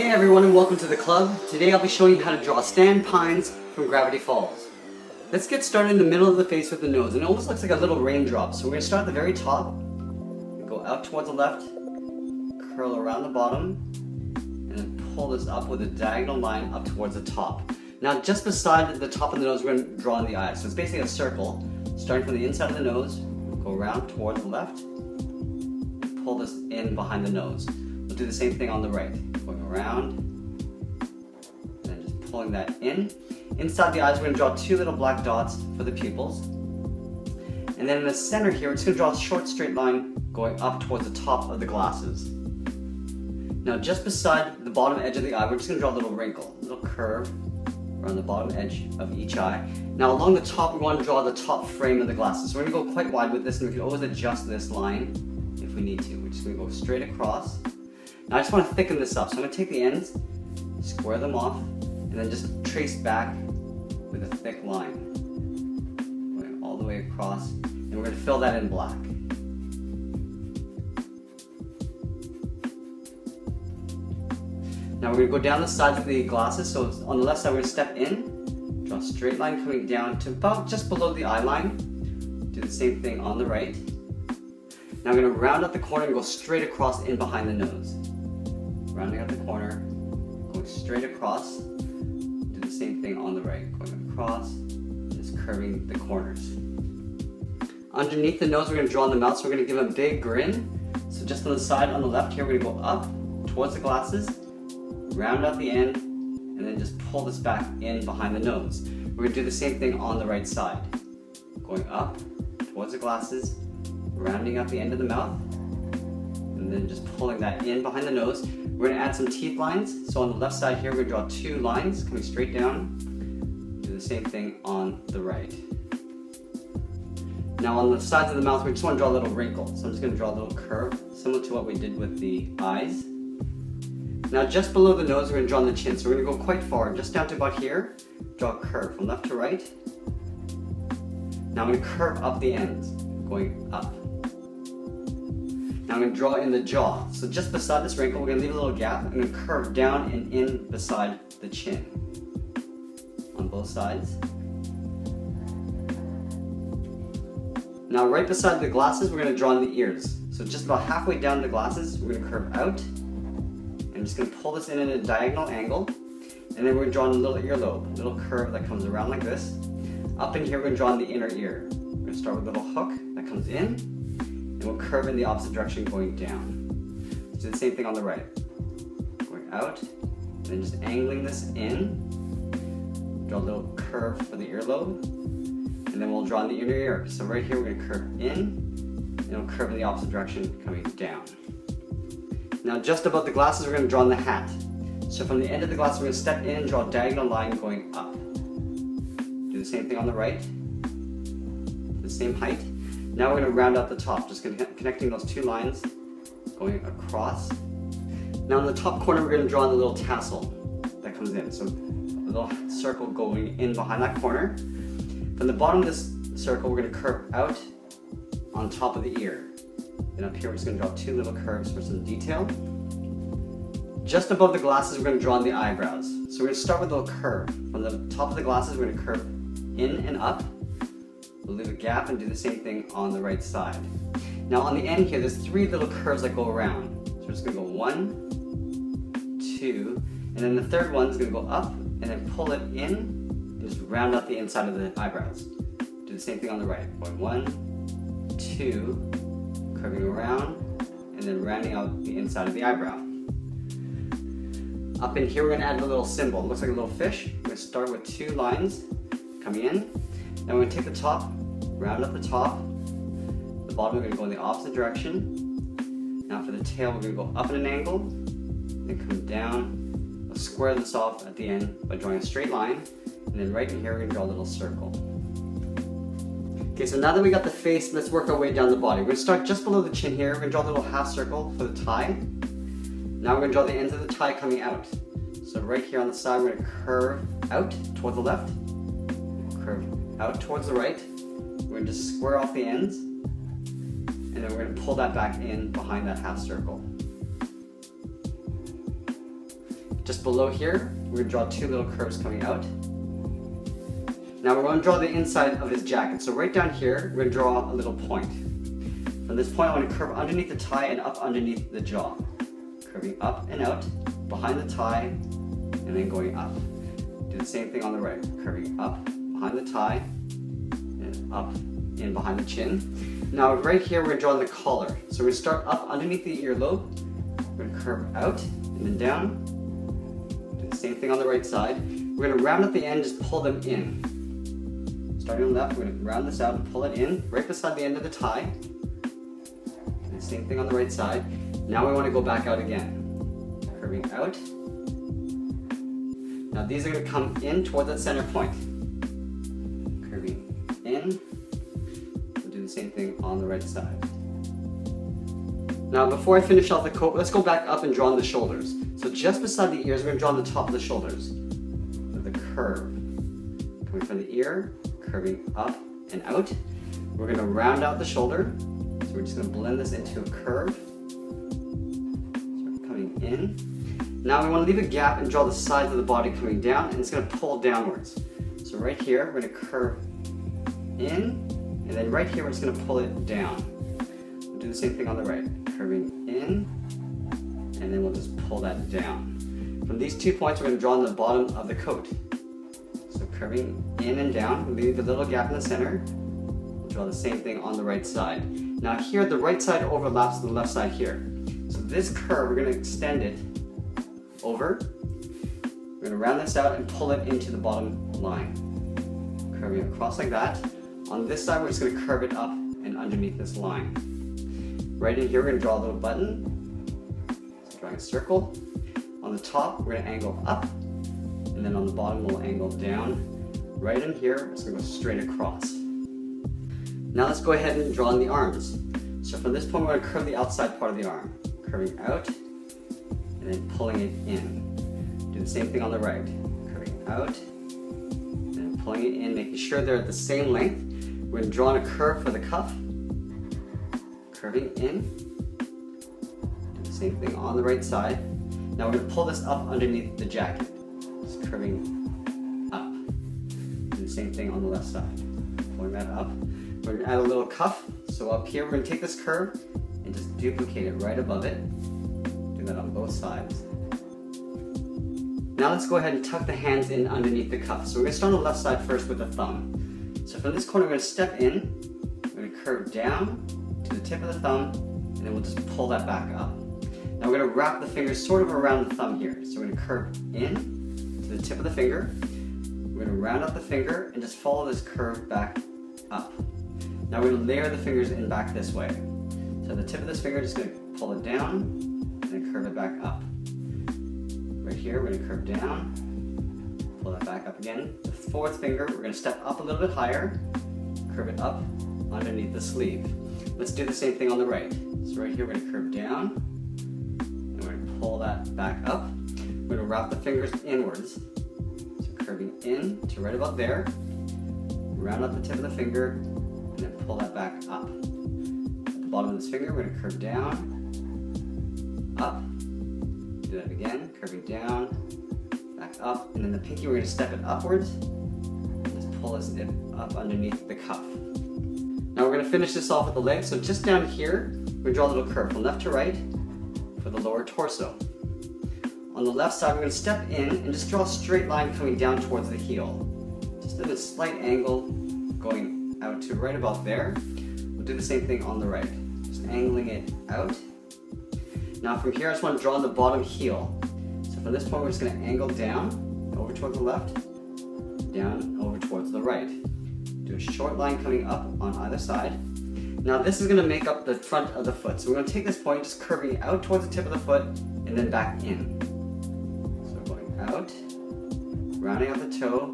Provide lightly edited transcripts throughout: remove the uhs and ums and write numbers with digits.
Hey everyone, and welcome to the club. Today I'll be showing you how to draw stand pines from Gravity Falls. Let's get started in the middle of the face with the nose, and it almost looks like a little raindrop. So we're going to start at the very top, go out towards the left, curl around the bottom, and then pull this up with a diagonal line up towards the top. Now just beside the top of the nose, we're going to draw in the eyes. So it's basically a circle, starting from the inside of the nose, go around towards the left, pull this in behind the nose. We'll do the same thing on the right, going around, and then just pulling that in. Inside the eyes, we're going to draw two little black dots for the pupils. And then in the center here, we're just going to draw a short straight line going up towards the top of the glasses. Now just beside the bottom edge of the eye, we're just going to draw a little wrinkle, a little curve around the bottom edge of each eye. Now along the top, we want to draw the top frame of the glasses. So we're going to go quite wide with this, and we can always adjust this line if we need to. We're just going to go straight across. Now I just want to thicken this up, so I'm going to take the ends, square them off, and then just trace back with a thick line, going all the way across, and we're going to fill that in black. Now we're going to go down the sides of the glasses, so on the left side we're going to step in, draw a straight line coming down to about just below the eye line, do the same thing on the right. Now I'm going to round out the corner and go straight across in behind the nose. Rounding out the corner, going straight across, do the same thing on the right, going across, just curving the corners. Underneath the nose, we're going to draw in the mouth, so we're going to give a big grin. So just on the side on the left here, we're going to go up towards the glasses, round out the end, and then just pull this back in behind the nose. We're going to do the same thing on the right side, going up towards the glasses, rounding out the end of the mouth, and then just pulling that in behind the nose. We're going to add some teeth lines. So on the left side here, we're going to draw two lines coming straight down. Do the same thing on the right. Now on the sides of the mouth, we just want to draw a little wrinkle. So I'm just going to draw a little curve, similar to what we did with the eyes. Now just below the nose, we're going to draw on the chin. So we're going to go quite far, just down to about here. Draw a curve from left to right. Now I'm going to curve up the ends, going up. Now I'm going to draw in the jaw. So just beside this wrinkle, we're going to leave a little gap. I'm going to curve down and in beside the chin on both sides. Now right beside the glasses, we're going to draw in the ears. So just about halfway down the glasses, we're going to curve out. I'm just going to pull this in at a diagonal angle. And then we're going to draw in a little earlobe, a little curve that comes around like this. Up in here, we're going to draw in the inner ear. We're going to start with a little hook that comes in. And we'll curve in the opposite direction going down. Let's do the same thing on the right. Going out, and then just angling this in. Draw a little curve for the earlobe. And then we'll draw in the inner ear. So right here we're going to curve in, and we'll curve in the opposite direction coming down. Now just above the glasses, we're going to draw in the hat. So from the end of the glasses, we're going to step in and draw a diagonal line going up. Do the same thing on the right. The same height. Now we're going to round out the top, just connecting those two lines, going across. Now in the top corner, we're going to draw in the little tassel that comes in. So a little circle going in behind that corner. From the bottom of this circle, we're going to curve out on top of the ear. And up here, we're just going to draw two little curves for some detail. Just above the glasses, we're going to draw in the eyebrows. So we're going to start with a little curve. From the top of the glasses, we're going to curve in and up. We'll leave a gap and do the same thing on the right side. Now on the end here, there's three little curves that go around. So we're just going to go 1, 2, and then the third one is going to go up and then pull it in and just round out the inside of the eyebrows. Do the same thing on the right. Going 1, 2, curving around, and then rounding out the inside of the eyebrow. Up in here, we're going to add a little symbol. It looks like a little fish. We're going to start with two lines coming in. Then we're going to take the top, round up the top. The bottom, we're going to go in the opposite direction. Now for the tail, we're going to go up at an angle, then come down. We'll square this off at the end by drawing a straight line. And then right in here, we're going to draw a little circle. Okay, so now that we got the face, let's work our way down the body. We're going to start just below the chin here. We're going to draw a little half circle for the tie. Now we're going to draw the ends of the tie coming out. So right here on the side, we're going to curve out toward the left, curve out towards the right. We're going to just square off the ends, and then we're going to pull that back in behind that half circle. just below here, we're going to draw two little curves coming out. Now we're going to draw the inside of his jacket. So right down here, we're going to draw a little point. From this point, I want to curve underneath the tie and up underneath the jaw. Curving up and out, behind the tie, and then going up. Do the same thing on the right. Curving up, behind the tie, and up in behind the chin. Now right here, we're going to draw the collar. So we're going to start up underneath the earlobe. We're going to curve out and then down. Do the same thing on the right side. We're going to round at the end, just pull them in. Starting on the left, we're going to round this out and pull it in right beside the end of the tie. And the same thing on the right side. Now we want to go back out again. Curving out. Now these are going to come in toward that center point. Curving in. We'll do the same thing on the right side. Now before I finish off the coat, let's go back up and draw on the shoulders. So just beside the ears, we're going to draw on the top of the shoulders with a curve. Coming from the ear, curving up and out. We're going to round out the shoulder. So we're just going to blend this into a curve. So coming in. Now we want to leave a gap and draw the sides of the body coming down, and it's going to pull downwards. So right here, we're going to curve in, and then right here, we're just going to pull it down. We'll do the same thing on the right. Curving in, and then we'll just pull that down. From these 2 points, we're going to draw on the bottom of the coat. So curving in and down, we'll leave a little gap in the center. We'll draw the same thing on the right side. Now here, the right side overlaps the left side here. So this curve, we're going to extend it over. We're going to round this out and pull it into the bottom line. Curving across like that. On this side, we're just going to curve it up and underneath this line. Right in here, we're going to draw a little button. So drawing a circle. On the top, we're going to angle up. And then on the bottom, we'll angle down. Right in here, it's going to go straight across. Now let's go ahead and draw in the arms. So from this point, we're going to curve the outside part of the arm. Curving out, and then pulling it in. Do the same thing on the right. Curving out, and then pulling it in, making sure they're at the same length. We're going to draw in a curve for the cuff. Curving in. Do the same thing on the right side. Now we're going to pull this up underneath the jacket. Just curving up. Do the same thing on the left side. Pulling that up. We're going to add a little cuff. So up here, we're going to take this curve and just duplicate it right above it. Do that on both sides. Now let's go ahead and tuck the hands in underneath the cuff. So we're going to start on the left side first with the thumb. So from this corner, we're going to step in. We're going to curve down to the tip of the thumb, and then we'll just pull that back up. Now we're going to wrap the fingers sort of around the thumb here. So we're going to curve in to the tip of the finger. We're going to round out the finger and just follow this curve back up. Now we're going to layer the fingers in back this way. So the tip of this finger, just going to pull it down and then curve it back up. Right here, we're going to curve down, pull that back up again. The fourth finger, we're going to step up a little bit higher, curve it up underneath the sleeve. Let's do the same thing on the right. So right here, we're going to curve down, and we're going to pull that back up. We're going to wrap the fingers inwards, so curving in to right about there, round up the tip of the finger, and then pull that back up. At the bottom of this finger, we're going to curve down, up, do that again, curving down, back up, and then the pinky, we're going to step it upwards, and just pull this up underneath the cuff. Now we're going to finish this off with the legs, so just down here, we're going to draw a little curve from left to right for the lower torso. On the left side, we're going to step in and just draw a straight line coming down towards the heel. Just at a slight angle going out to right about there. We'll do the same thing on the right, just angling it out. Now from here, I just want to draw on the bottom heel. So from this point, we're just going to angle down, over towards the left, down, over towards the right. Do a short line coming up on either side. Now this is going to make up the front of the foot. So we're going to take this point, just curving out towards the tip of the foot, and then back in. So going out, rounding out the toe,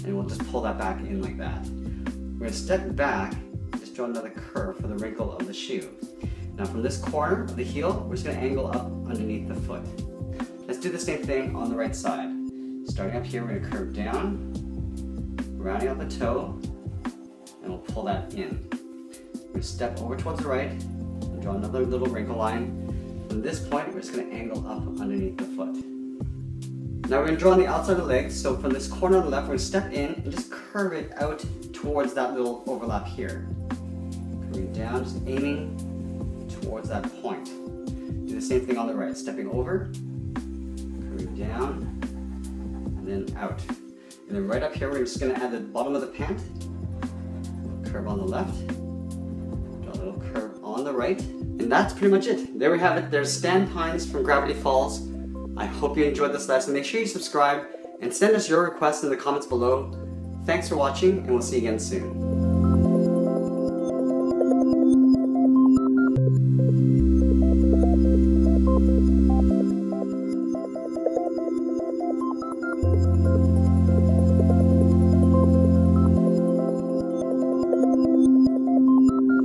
and we'll just pull that back in like that. We're going to step back, and just draw another curve for the wrinkle of the shoe. Now from this corner of the heel, we're just going to angle up underneath the foot. Let's do the same thing on the right side. Starting up here, we're going to curve down, rounding out the toe, and we'll pull that in. We're going to step over towards the right and draw another little wrinkle line. From this point, we're just going to angle up underneath the foot. Now we're going to draw on the outside of the leg, so from this corner on the left, we're going to step in and just curve it out towards that little overlap here. Curving down, just aiming towards that point. Do the same thing on the right, stepping over, curving down, and then out. And then right up here, we're just going to add the bottom of the pant, curve on the left, draw a little curve on the right, and that's pretty much it. There we have it. There's Stan Pines from Gravity Falls. I hope you enjoyed this lesson. Make sure you subscribe and send us your requests in the comments below. Thanks for watching, and we'll see you again soon.